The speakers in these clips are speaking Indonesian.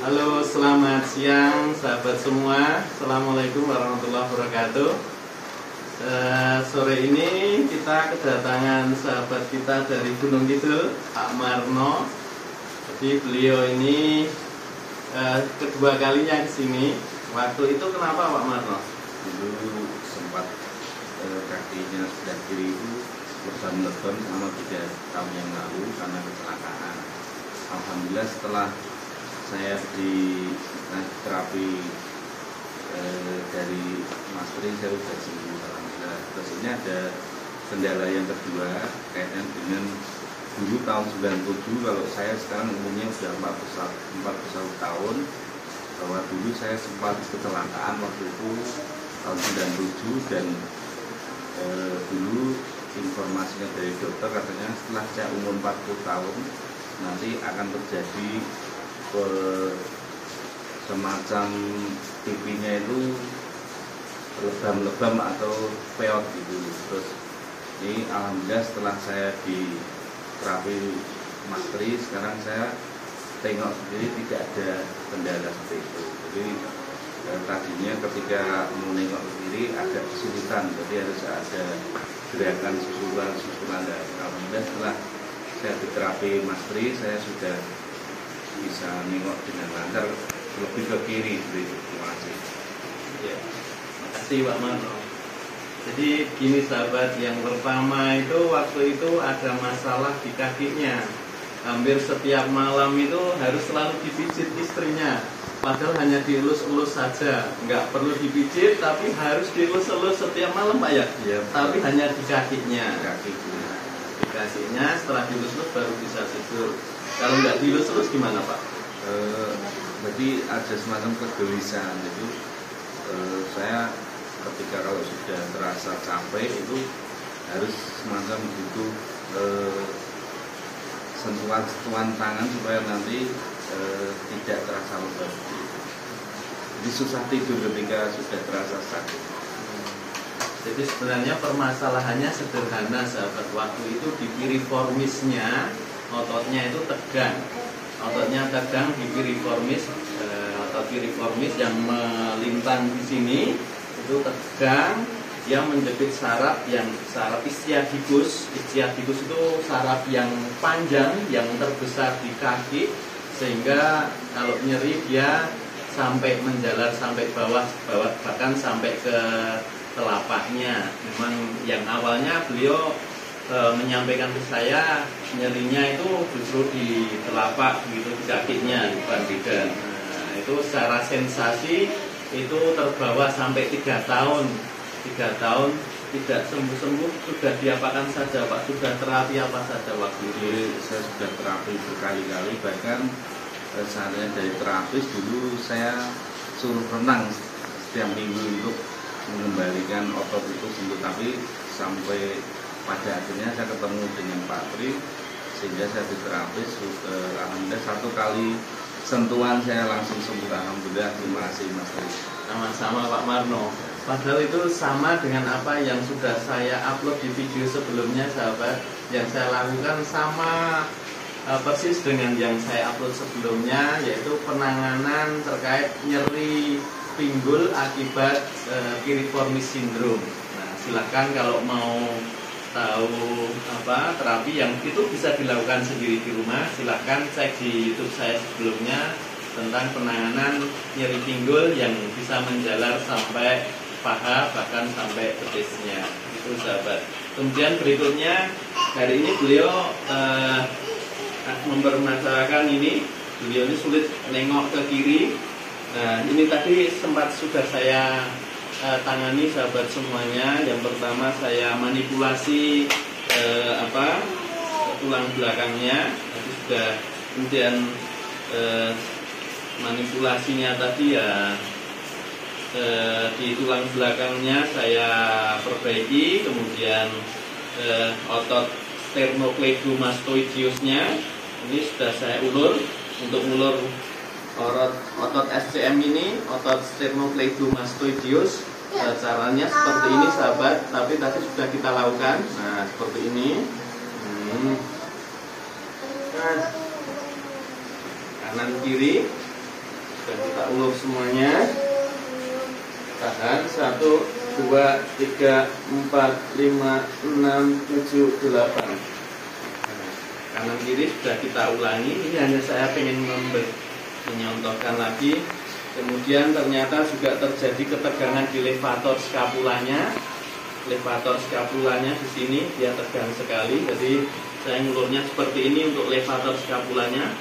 Halo, selamat siang sahabat semua. Assalamualaikum warahmatullahi wabarakatuh. Sore ini kita kedatangan sahabat kita dari Gunung Kidul, Pak Marno. Jadi beliau ini kedua kalinya ke sini. Waktu itu kenapa Pak Marno? Dulu sempat kakinya sebelah kiri itu lebam-lebam selama 3 tahun yang lalu karena kecelakaan. Alhamdulillah setelah saya di terapi dari Mas Tri, saya sudah sembuh alhamdulillah. Terus ini ada kendala yang kedua kaitan dengan dulu tahun 97, kalau saya sekarang umurnya sudah 41 tahun, bahwa dulu saya sempat kecelakaan waktu itu tahun 97 dan dulu informasinya dari dokter katanya setelah saya umur 40 tahun nanti akan terjadi semacam pipinya itu lebam-lebam atau peot gitu. Terus ini alhamdulillah setelah saya di terapi Mas Tri, sekarang saya tengok sendiri tidak ada kendala seperti itu. Jadi tadinya ketika menengok sendiri agak kesulitan, jadi harus ada gerakan susulan. Dan alhamdulillah setelah saya di terapi Mas Tri, saya sudah bisa nengok dengan lancar, lebih ke kiri. Terima kasih. Ya, makasih Pak Marno. Jadi gini sahabat, yang pertama itu waktu itu ada masalah di kakinya. Hampir setiap malam itu harus selalu dipijit istrinya. Padahal hanya dielus-elus saja, nggak perlu dipijit, tapi harus dielus-elus setiap malam Pak ya? Ya, tapi hanya di kakinya. Di kakinya, setelah dielus-elus baru bisa tidur. Kalau nggak dielus-elus gimana Pak? Berarti ada semacam kegelisahan. Jadi saya ketika kalau sudah terasa capek itu harus semacam butuh sentuhan tangan supaya nanti tidak terasa lebam. Jadi susah tidur ketika sudah terasa sakit. Jadi sebenarnya permasalahannya sederhana sahabat. Waktu itu di piriformisnya ototnya itu tegang. Ototnya tegang di piriformis, otot piriformis yang melintang di sini itu tegang. Dia menjepit saraf ischiadicus. Ischiadicus itu saraf yang panjang, yang terbesar di kaki, sehingga kalau nyeri dia sampai menjalar sampai bawah bahkan sampai ke telapaknya. Memang yang awalnya beliau menyampaikan ke saya nyerinya itu justru di telapak gitu, di kakinya bukan di dan. Nah, itu secara sensasi itu terbawa sampai 3 tahun tidak sembuh-sembuh. Sudah diapakan saja Pak? Sudah terapi apa saja waktu itu? Jadi saya sudah terapi berkali-kali, bahkan seandainya dari terapis dulu saya suruh renang setiap minggu untuk mengembalikan otot itu sembuh, tapi sampai pada akhirnya saya ketemu dengan Pak Tri sehingga saya di terapis. Alhamdulillah 1 kali sentuhan saya langsung sembuh, alhamdulillah. Terima kasih Mas Tri. Sama-sama Pak Marno. Padahal itu sama dengan apa yang sudah saya upload di video sebelumnya sahabat. Yang saya lakukan sama persis dengan yang saya upload sebelumnya, yaitu penanganan terkait nyeri pinggul akibat piriformis syndrome. Nah, silakan kalau mau tahu terapi yang itu bisa dilakukan sendiri di rumah, silahkan cek di YouTube saya sebelumnya tentang penanganan nyeri pinggul yang bisa menjalar sampai paha bahkan sampai betisnya. Itu sahabat. Kemudian berikutnya hari ini beliau mempermasalahkan ini, beliau ini sulit nengok ke kiri. Nah, ini tadi sempat sudah saya tangani sahabat semuanya. Yang pertama saya manipulasi tulang belakangnya, tadi sudah. Kemudian manipulasinya tadi ya di tulang belakangnya saya perbaiki. Kemudian otot sternocleidomastoideusnya ini sudah saya ulur. Untuk ulur otot SCM ini, otot sternocleidomastoideus, caranya seperti ini sahabat, tapi tadi sudah kita lakukan. Nah, seperti ini. Kanan kiri. Dan kita ulur semuanya. Tahan 1, 2, 3, 4, 5, 6, 7, 8. Kanan kiri sudah kita ulangi. Ini hanya saya pengen menyontohkan lagi. Kemudian ternyata juga terjadi ketegangan di levator scapulanya. Levator scapulanya di sini dia tegang sekali. Jadi saya ngulurnya seperti ini untuk levator scapulanya.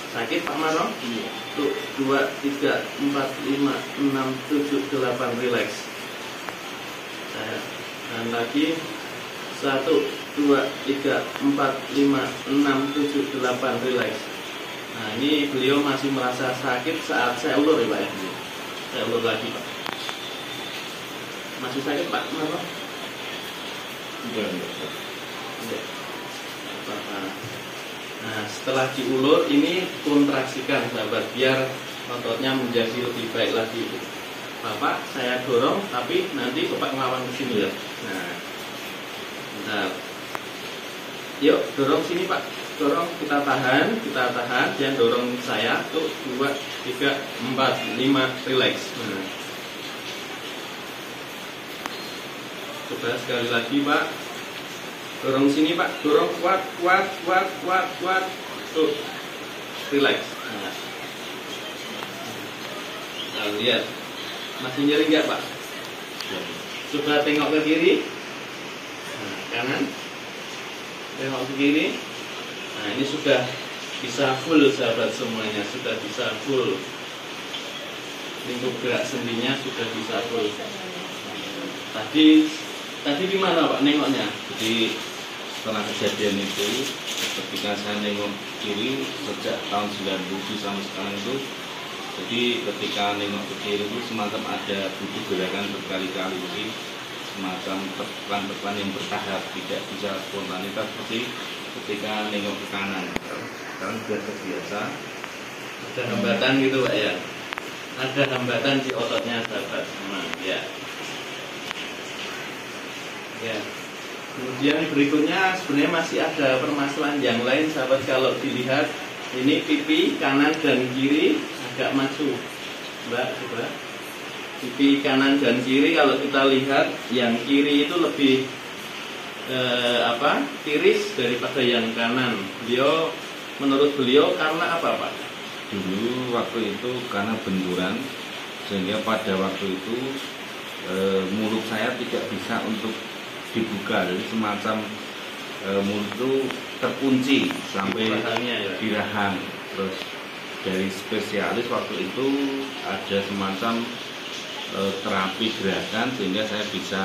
Sakit Pak Maro? Iya. 2, 3, 4, 5, 6, 7, 8. Relax. Dan lagi 1, 2, 3, 4, 5, 6, 7, 8. Relax. Nah ini beliau masih merasa sakit saat saya ulur ya Pak ya. Saya ulur lagi Pak. Masih sakit Pak? Kenapa? Enggak. Nah setelah diulur ini kontraksikan sahabat biar ototnya menjadi lebih baik lagi. Bapak saya dorong tapi nanti Bapak ngelawan ke sini ya. Nah, bentar. Yuk dorong sini Pak. Dorong kita tahan, jangan dorong saya. Tuh 2, 3, 4, 5, relax. Nah. Coba sekali lagi Pak. Dorong sini Pak, dorong kuat. Tuh, relax. Nah, lihat, masih nyeri nggak Pak? Coba tengok ke kiri, nah, kanan, tengok ke kiri. Nah ini sudah bisa full sahabat semuanya, sudah bisa full. Lingkup gerak sendinya sudah bisa full. Tadi di mana Pak nengoknya? Jadi setelah kejadian itu, ketika saya nengok kiri sejak tahun 97 sampai sekarang itu, jadi ketika nengok ke kiri itu semacam ada butuh gerakan berkali-kali, jadi semacam tekan-tekan yang bertahap, tidak bisa spontanitas seperti ketika nengok ke kanan. Sekarang sudah terbiasa. Ada hambatan gitu Pak ya? Ada hambatan di ototnya sahabat. Nah, ya. Kemudian berikutnya sebenarnya masih ada permasalahan yang lain sahabat. Kalau dilihat ini pipi kanan dan kiri agak maju Mbak, coba pipi kanan dan kiri kalau kita lihat yang kiri itu lebih tiris daripada yang kanan. Menurut beliau karena apa Pak? Dulu waktu itu karena benturan, sehingga pada waktu itu mulut saya tidak bisa untuk dibuka, jadi semacam mulut itu terkunci sampai di rahang. Terus dari spesialis waktu itu ada semacam terapi gerakan sehingga saya bisa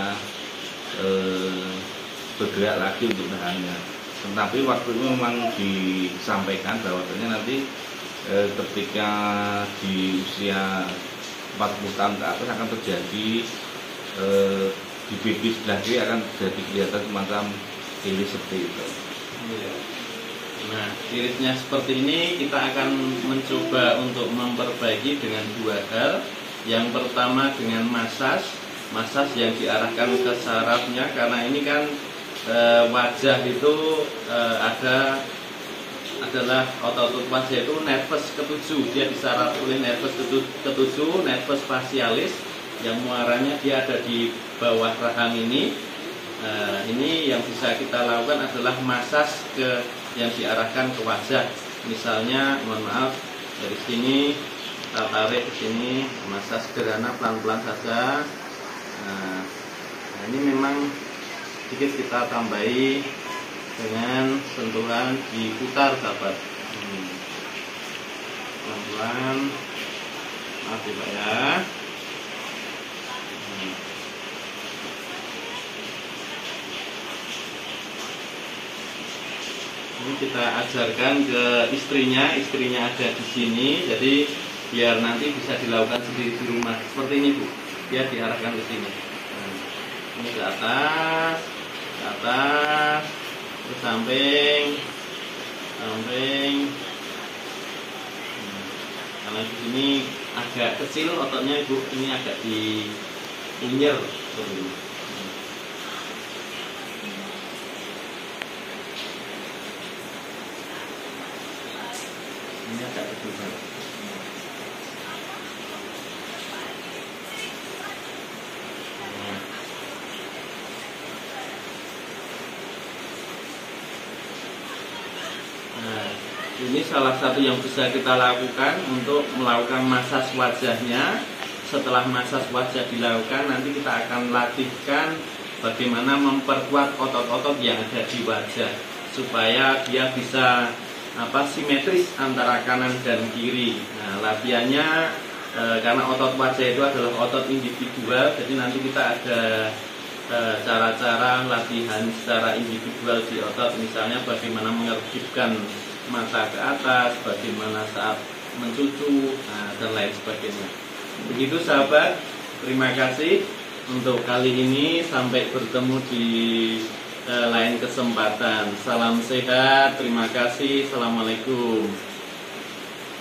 bergerak lagi untuk rahangnya. Tetapi waktu itu memang disampaikan bahwasanya nanti ketika di usia 40 tahun ke atas akan terjadi di pipi sebelah kiri akan jadi kelihatan semacam iris seperti itu. Nah, irisnya seperti ini kita akan mencoba untuk memperbaiki dengan 2 hal. Yang pertama dengan masas yang diarahkan ke sarafnya, karena ini kan wajah itu adalah otot wajah itu nervus ketujuh, dia disaraf oleh nervus ketujuh, nervus facialis yang muaranya dia ada di bawah rahang ini. Ini yang bisa kita lakukan adalah masas yang diarahkan ke wajah. Misalnya, mohon maaf, dari sini kita tarik ke sini, masas sederhana pelan-pelan saja. Nah, ini memang sedikit kita tambahi dengan sentuhan diputar sahabat. Pelan-pelan, maaf ya Pak ya. Ini kita ajarkan ke istrinya ada di sini, jadi biar nanti bisa dilakukan sendiri di rumah. Seperti ini Bu, dia diarahkan ke sini. Nah, ini ke atas, ke samping. Karena di sini agak kecil ototnya Ibu, ini agak di injer seperti ini. Ini agak kedudukan. Nah, ini salah satu yang bisa kita lakukan untuk melakukan masas wajahnya. Setelah masas wajah dilakukan, nanti kita akan latihkan bagaimana memperkuat otot-otot yang ada di wajah supaya dia bisa simetris antara kanan dan kiri. Nah, latihannya karena otot wajah itu adalah otot individual, jadi nanti kita ada cara-cara latihan secara individual di otot, misalnya bagaimana mengerjipkan mata ke atas, bagaimana saat mencucu, dan lain sebagainya. Begitu sahabat, terima kasih untuk kali ini, sampai bertemu di lain kesempatan. Salam sehat, terima kasih, assalamualaikum.